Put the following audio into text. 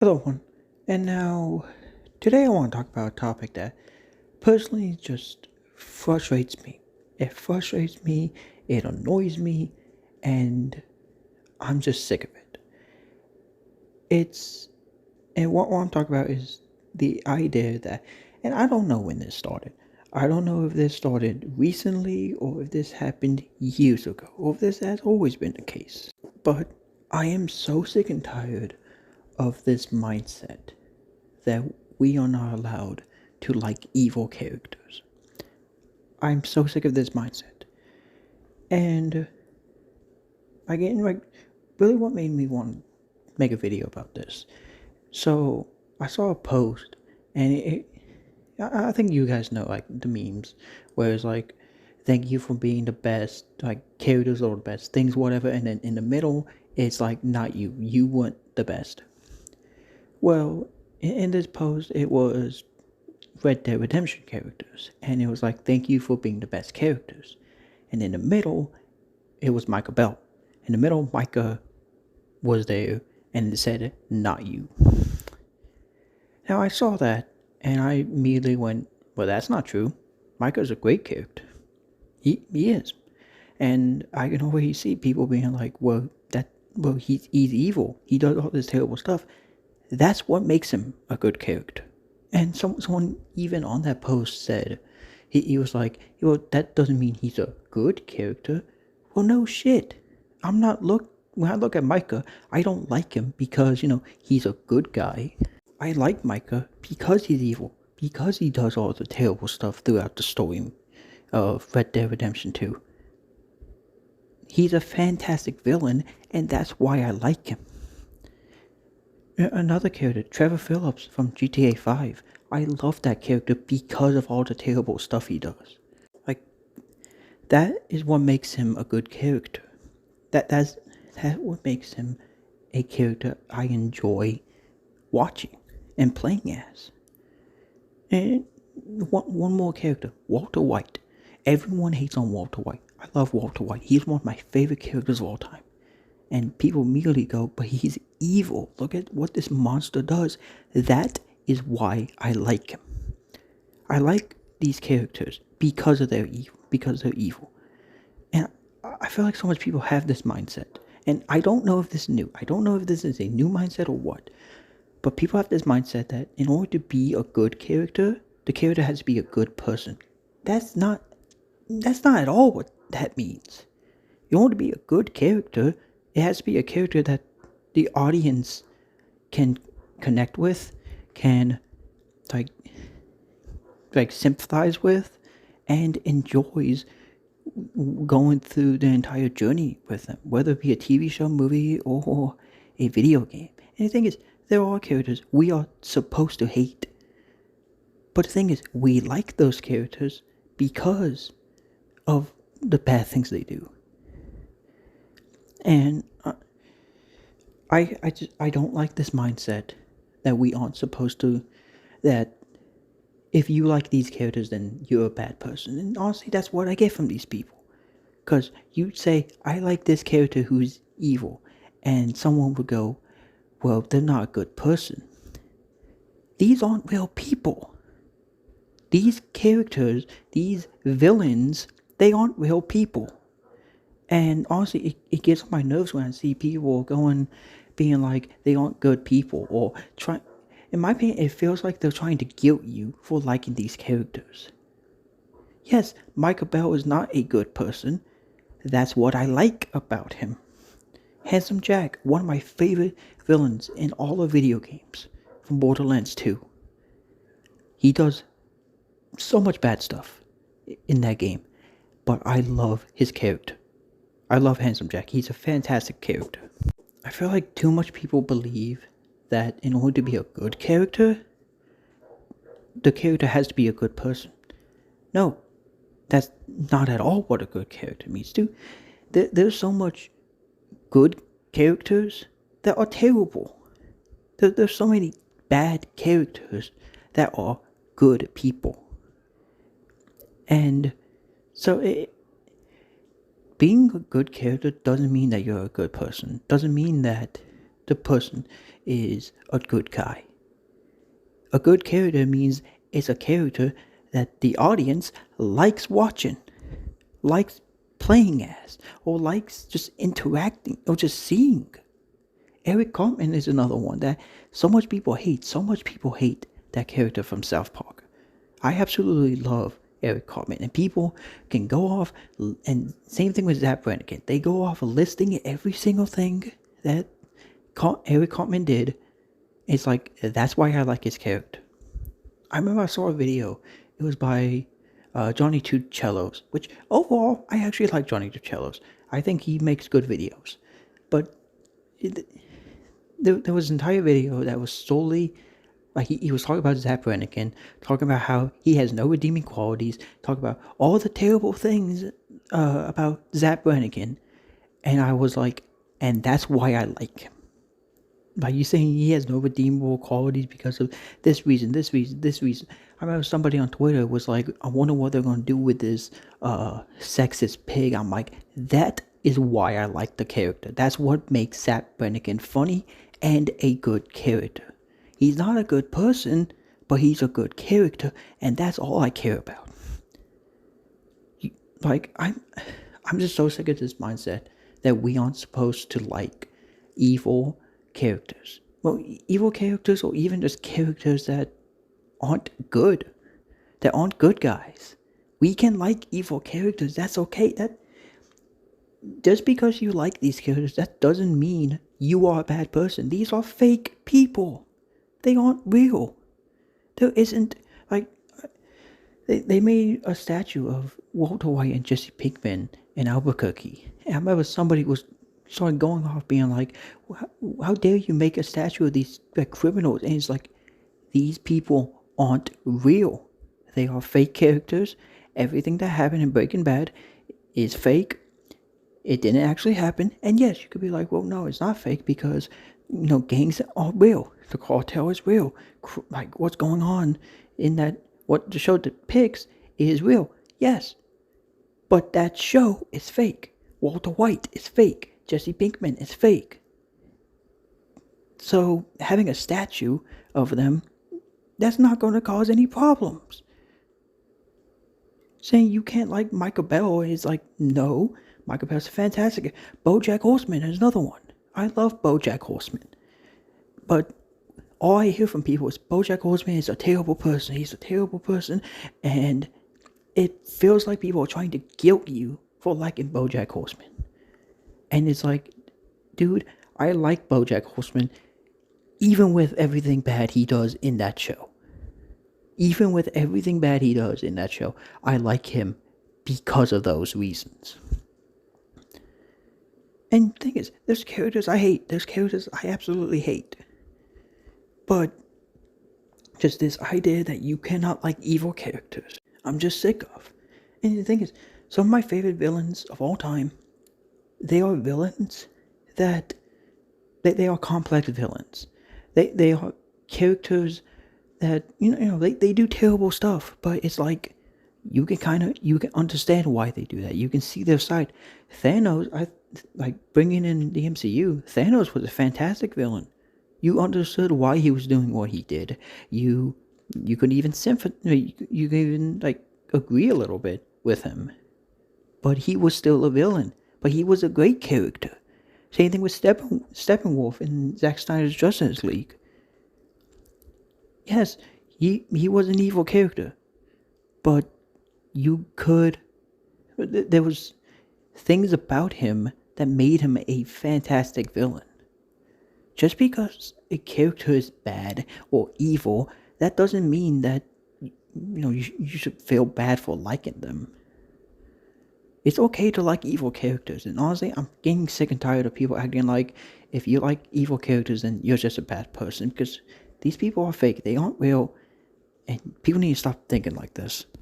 Hello, one. And now, today I want to talk about a topic that personally just frustrates me. It frustrates me, it annoys me, and I'm just sick of it. It's, and what I'm talking about is the idea that, and I don't know when this started. I don't know if this started recently or if this happened years ago or if this has always been the case. But I am so sick and tired of this mindset that we are not allowed to like evil characters. I'm so sick of this mindset. And again, like, really what made me want to make a video about this. So I saw a post, and I think you guys know, like, the memes, where it's like, thank you for being the best, like, characters are the best, things, whatever, and then in the middle, it's like, not you, you weren't the best. Well, in this post, it was Red Dead Redemption characters, and it was like, thank you for being the best characters. And in the middle, it was Micah Bell. In the middle, Micah was there, and it said, not you. Now, I saw that, and I immediately went, well, that's not true. Micah's a great character. He is. And I can always see people being like, well, he's evil. He does all this terrible stuff. That's what makes him a good character. And someone even on that post said, he was like, well, that doesn't mean he's a good character. Well, no shit. When I look at Micah, I don't like him because, he's a good guy. I like Micah because he's evil, because he does all the terrible stuff throughout the story of Red Dead Redemption 2. He's a fantastic villain, and that's why I like him. Another character, Trevor Phillips from GTA 5. I love that character because of all the terrible stuff he does. Like, that is what makes him a good character. That's what makes him a character I enjoy watching and playing as. And one more character, Walter White. Everyone hates on Walter White. I love Walter White. He's one of my favorite characters of all time. And people immediately go, but he's evil. Look at what this monster does. That is why I like him. I like these characters because of their evil. Because they're evil. And I feel like so much people have this mindset. And I don't know if this is new. I don't know if this is a new mindset or what. But people have this mindset that in order to be a good character, the character has to be a good person. That's not at all what that means. In order to be a good character, it has to be a character that the audience can connect with, can like sympathize with, and enjoys going through the entire journey with them, whether it be a TV show, movie, or a video game. And the thing is, there are characters we are supposed to hate. But the thing is, we like those characters because of the bad things they do. And I don't like this mindset that we aren't supposed to, that if you like these characters, then you're a bad person. And honestly, that's what I get from these people. Because you say, I like this character who's evil, and someone would go, well, they're not a good person. These aren't real people. These characters, these villains, they aren't real people. And honestly, it gets on my nerves when I see people being like, they aren't good people, or in my opinion, it feels like they're trying to guilt you for liking these characters. Yes, Michael Bell is not a good person. That's what I like about him. Handsome Jack, one of my favorite villains in all of video games, from Borderlands 2. He does so much bad stuff in that game, but I love his character. I love Handsome Jack. He's a fantastic character. I feel like too much people believe that in order to be a good character, the character has to be a good person. No, that's not at all what a good character means. There's so much good characters that are terrible. There's so many bad characters that are good people. And so being a good character doesn't mean that you're a good person. Doesn't mean that the person is a good guy. A good character means it's a character that the audience likes watching, likes playing as, or likes just interacting, or just seeing. Eric Cartman is another one that so much people hate that character from South Park. I absolutely love Eric Cartman, and people can go off, and same thing with Zach Brannigan. They go off listing every single thing that Eric Cartman did. It's like, that's why I like his character. I remember I saw a video. It was by Johnny Two Cellos, which overall I actually like Johnny Two Cellos. I think he makes good videos, but there was an entire video that was solely like he was talking about Zach Brannigan, talking about how he has no redeeming qualities, talking about all the terrible things about Zach Brannigan, and I was like, and that's why I like him. By you saying he has no redeemable qualities because of this reason. I remember somebody on Twitter was like, I wonder what they're going to do with this sexist pig. I'm like, that is why I like the character. That's what makes Zach Brannigan funny and a good character. He's not a good person, but he's a good character, and that's all I care about. Like, I'm just so sick of this mindset that we aren't supposed to like evil characters. Well, evil characters, or even just characters that aren't good, that aren't good guys. We can like evil characters. That's okay. That just because you like these characters, that doesn't mean you are a bad person. These are fake people. They aren't real. There isn't, like, they made a statue of Walter White and Jesse Pinkman in Albuquerque. And I remember somebody started going off being like, how dare you make a statue of these criminals? And it's like, these people aren't real. They are fake characters. Everything that happened in Breaking Bad is fake. It didn't actually happen. And yes, you could be like, well, no, it's not fake because, gangs are real. The cartel is real. Like, what's going on in that, what the show depicts is real. Yes. But that show is fake. Walter White is fake. Jesse Pinkman is fake. So, having a statue of them, that's not going to cause any problems. Saying you can't like Michael Bell is like, no, Michael Bell's fantastic. Bojack Horseman is another one. I love Bojack Horseman. But all I hear from people is Bojack Horseman is a terrible person. He's a terrible person. And it feels like people are trying to guilt you for liking Bojack Horseman. And it's like, dude, I like Bojack Horseman even with everything bad he does in that show. Even with everything bad he does in that show, I like him because of those reasons. And the thing is, there's characters I hate. There's characters I absolutely hate. But just this idea that you cannot like evil characters, I'm just sick of. And the thing is, some of my favorite villains of all time, they are villains that they are complex villains. They are characters that they do terrible stuff, but it's like you can understand why they do that. You can see their side. Thanos, bringing in the MCU, Thanos was a fantastic villain. You understood why he was doing what he did. You could even you could even agree a little bit with him. But he was still a villain. But he was a great character. Same thing with Steppenwolf in Zack Snyder's Justice League. Yes, he was an evil character. But there was things about him that made him a fantastic villain. Just because a character is bad or evil, that doesn't mean that you should feel bad for liking them. It's okay to like evil characters, and honestly, I'm getting sick and tired of people acting like if you like evil characters, then you're just a bad person, because these people are fake, they aren't real, and people need to stop thinking like this.